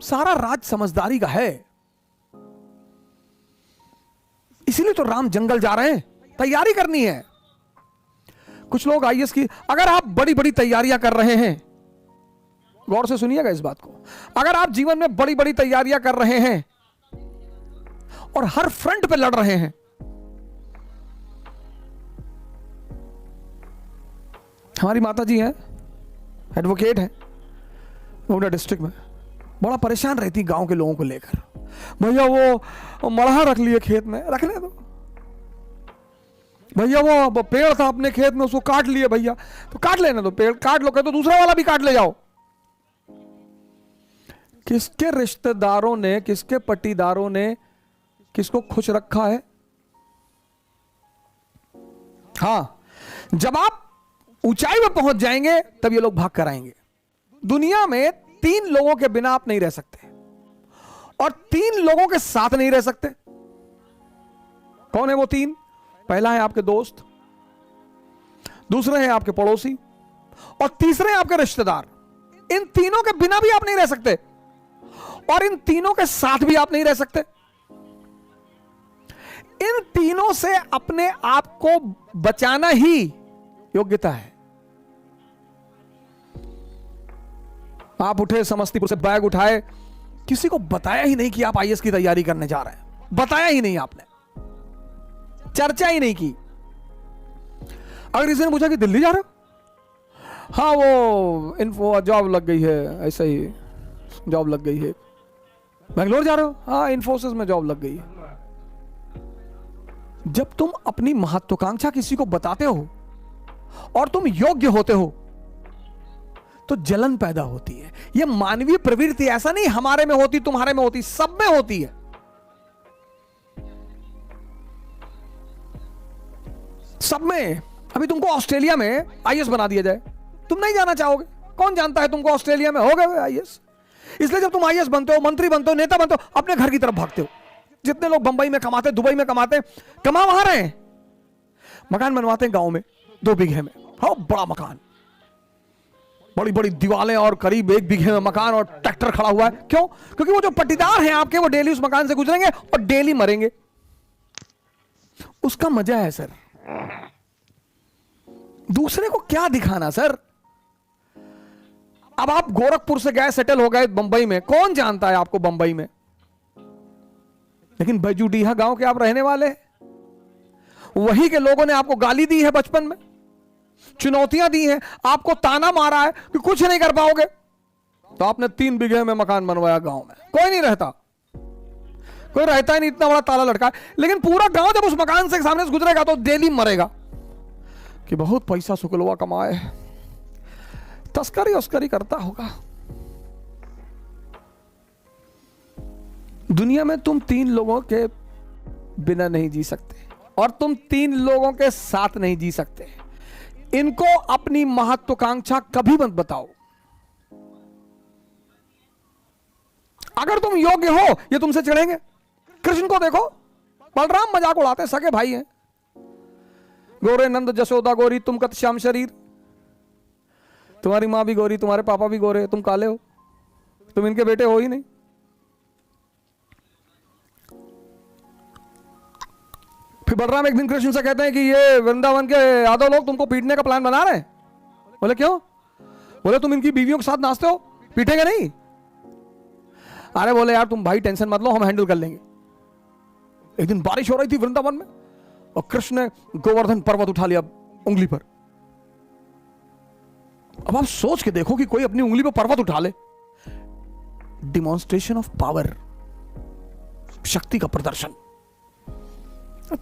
सारा राज समझदारी का है। इसीलिए तो राम जंगल जा रहे हैं, तैयारी करनी है। कुछ लोग आईएएस की, अगर आप बड़ी बड़ी तैयारियां कर रहे हैं, गौर से सुनिएगा इस बात को, अगर आप जीवन में बड़ी बड़ी तैयारियां कर रहे हैं और हर फ्रंट पे लड़ रहे हैं, हमारी माता जी हैं, एडवोकेट हैं गोंडा डिस्ट्रिक्ट में, बड़ा परेशान रहती गांव के लोगों को लेकर। भैया वो मड़हा रख लिए खेत में, रखने दो भैया, वो पेड़ था अपने खेत में उसको काट लिए भैया, तो काट लेने दो, पेड़ काट लो, तो दूसरा वाला भी काट ले जाओ। किसके रिश्तेदारों ने, किसके पट्टीदारों ने किसको खुश रखा है? हां, जब आप ऊंचाई में पहुंच जाएंगे तब ये लोग भाग कर आएंगे। दुनिया में 3 लोगों के बिना आप नहीं रह सकते और 3 लोगों के साथ नहीं रह सकते। कौन है वो 3? पहला है आपके दोस्त, दूसरे हैं आपके पड़ोसी और तीसरे हैं आपके रिश्तेदार। इन तीनों के बिना भी आप नहीं रह सकते और इन तीनों के साथ भी आप नहीं रह सकते। इन तीनों से अपने आप को बचाना ही योग्यता है। आप उठे समस्तीपुर से, बैग उठाए, किसी को बताया ही नहीं कि आप आईएएस की तैयारी करने जा रहे हैं, बताया ही नहीं, आपने चर्चा ही नहीं की। अगर किसी ने पूछा कि दिल्ली जा रहे हो, हाँ वो इन्फो जॉब लग गई है, ऐसा ही जॉब लग गई है। बेंगलोर जा रहे हो, हाँ इन्फोसिस में जॉब लग गई है। जब तुम अपनी महत्वाकांक्षा किसी को बताते हो और तुम योग्य होते हो तो जलन पैदा होती है। यह मानवीय प्रवृत्ति, ऐसा नहीं हमारे में होती, तुम्हारे में होती, सब में होती है। सब में। अभी तुमको ऑस्ट्रेलिया में आईएएस बना दिया जाए, तुम नहीं जाना चाहोगे। कौन जानता है तुमको ऑस्ट्रेलिया में हो गए आईएएस। इसलिए जब तुम आईएएस बनते हो, मंत्री बनते हो, नेता बनते हो, अपने घर की तरफ भागते हो। जितने लोग बंबई में कमाते, दुबई में कमाते, कमा वहां रहे हैं, मकान बनवाते हैं गांव में 2 बीघे में, हाँ बड़ा मकान, बड़ी बड़ी दीवारें और करीब 1 बीघे में मकान और ट्रैक्टर खड़ा हुआ है। क्यों? क्योंकि वो जो पट्टीदार हैं आपके, वो डेली उस मकान से गुजरेंगे और डेली मरेंगे। उसका मजा है सर। दूसरे को क्या दिखाना सर। अब आप गोरखपुर से गए, सेटल हो गए बंबई में, कौन जानता है आपको बंबई में, लेकिन बैजूडीहा गांव के आप रहने वाले हैं। वही के लोगों ने आपको गाली दी है बचपन में, चुनौतियां दी हैं, आपको ताना मारा है कि कुछ नहीं कर पाओगे, तो आपने 3 बीघे में मकान बनवाया गांव में। कोई नहीं रहता, कोई रहता ही नहीं, इतना बड़ा ताला लटका है। लेकिन पूरा गांव जब उस मकान से सामने से गुजरेगा तो डेली मरेगा कि बहुत पैसा सुकलवा कमाए, तस्करी उस्करी करता होगा। दुनिया में तुम 3 लोगों के बिना नहीं जी सकते और तुम 3 लोगों के साथ नहीं जी सकते। इनको अपनी महत्वाकांक्षा कभी मत बताओ। अगर तुम योग्य हो, ये तुमसे चिढ़ेंगे। कृष्ण को देखो, बलराम मजाक उड़ाते, सगे भाई हैं, गोरे नंद जसोदा गोरी, तुम कत श्याम शरीर, तुम्हारी मां भी गोरी, तुम्हारे पापा भी गोरे, तुम काले हो, तुम इनके बेटे हो ही नहीं। फिर बलराम एक दिन कृष्ण से कहते हैं कि ये वृंदावन के यादव लोग तुमको पीटने का प्लान बना रहे हैं। बोले क्यों? बोले तुम इनकी बीवियों के साथ नाचते हो, पीटेंगे नहीं? अरे बोले यार तुम भाई टेंशन मत लो, हम हैंडल कर लेंगे। एक दिन बारिश हो रही थी वृंदावन में और कृष्ण ने गोवर्धन पर्वत उठा लिया उंगली पर। अब आप सोच के देखो कि कोई अपनी उंगली पर पर्वत उठा ले। डिमॉन्स्ट्रेशन ऑफ पावर, शक्ति का प्रदर्शन।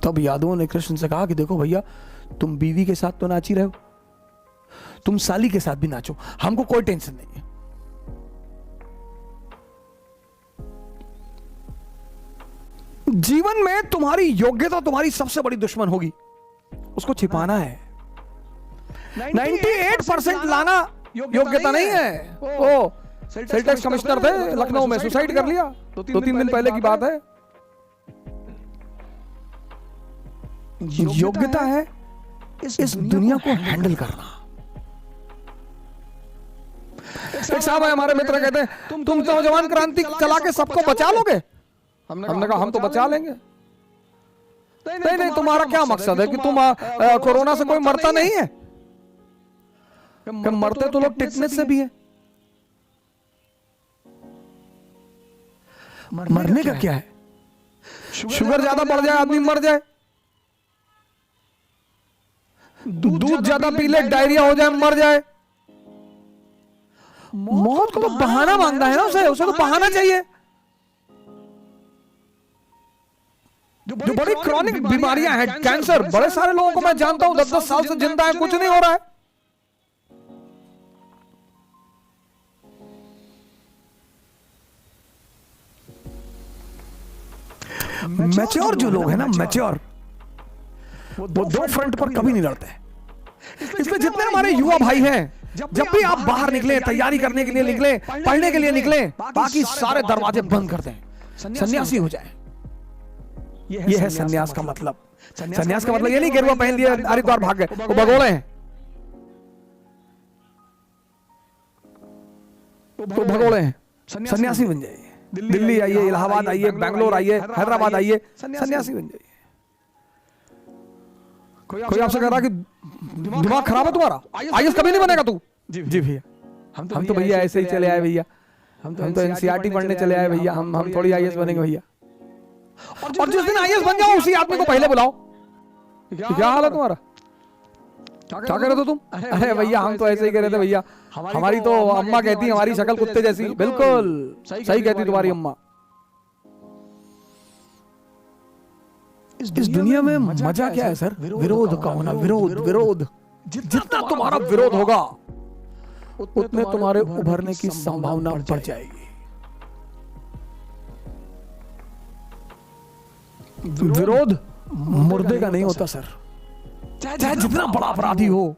तब यादवों ने कृष्ण से कहा कि देखो भैया, तुम बीवी के साथ तो नाच ही रहे हो, तुम साली के साथ भी नाचो, हमको कोई टेंशन नहीं है। जीवन में तुम्हारी योग्यता तुम्हारी सबसे बड़ी दुश्मन होगी, उसको छिपाना है। 98% लाना योग्यता नहीं है। वो सेल टैक्स कमिश्नर थे लखनऊ में, सुसाइड कर लिया 2-3 दिन पहले की बात है। योग्यता है इस दुनिया को हैंडल करना। एक साहब है हमारे मित्र, कहते हैं तुम नौजवान क्रांति चला के सबको बचा लोगे। हमने कहा हम तो बचा लेंगे। नहीं, तुम्हारा क्या मकसद है कि तुम कोरोना से कोई मरता नहीं है? मरते तो लोग टिटनेस से भी है। मरने का क्या है? शुगर ज्यादा बढ़ जाए आदमी मर जाए, दूध ज्यादा पी ले डायरिया हो जाए मर जाए। मौत को तो बहाना मांगना है ना, उसे तो बहाना चाहिए। जो बड़ी क्रॉनिक बीमारियां हैं, कैंसर, बड़े सारे लोगों को मैं जानता हूं 10-10 साल से जिंदा है, कुछ नहीं हो रहा है। मैच्योर जो लोग हैं ना, मैच्योर, वो दो फ्रंट पर कभी नहीं लड़ते। इसलिए जितने हमारे युवा भाई हैं, जब भी आप बाहर निकले, तैयारी करने के लिए निकले, पढ़ने के लिए निकले, बाकी सारे दरवाजे बंद कर दें, सन्यासी हो जाए। ये है सन्यास का मतलब। सन्यास का मतलब ये नहीं गेरुआ पहन लिया हरिद्वार भाग गए, वो भगोड़े हैं, तो भगोड़े हैं। सन्यासी बन जाइए, दिल्ली आइए, इलाहाबाद आइए, बैंगलोर आइए, हैदराबाद आइए, सन्यासी बन जाइए। कोई आपसे कह रहा कि दिमाग खराब है तुम्हारा, आईएएस कभी नहीं बनेगा तू। जी भैया, हम तो भैया ऐसे ही चले आए भैया, हम तो एनसीईआरटी पढ़ने चले आए भैया, हम थोड़ी आईएएस बनेंगे भैया। और जिस दिन आईएएस बन जाओ उसी आदमी को पहले बुलाओ, क्या हाल है तुम्हारा, क्या कह रहे थे तुम? अरे भैया हम तो ऐसे ही कह रहे थे भैया, हमारी तो अम्मा कहती हमारी शक्ल कुत्ते जैसी। बिल्कुल सही कहती तुम्हारी अम्मा। इस दुनिया में मजा क्या है सर? विरोध का होना, विरोध। जितना तुम्हारा विरोध होगा उतने तुम्हारे उभरने की संभावना बढ़ जाएगी। विरोध मुर्दे का नहीं होता सर, चाहे जितना बड़ा अपराधी हो,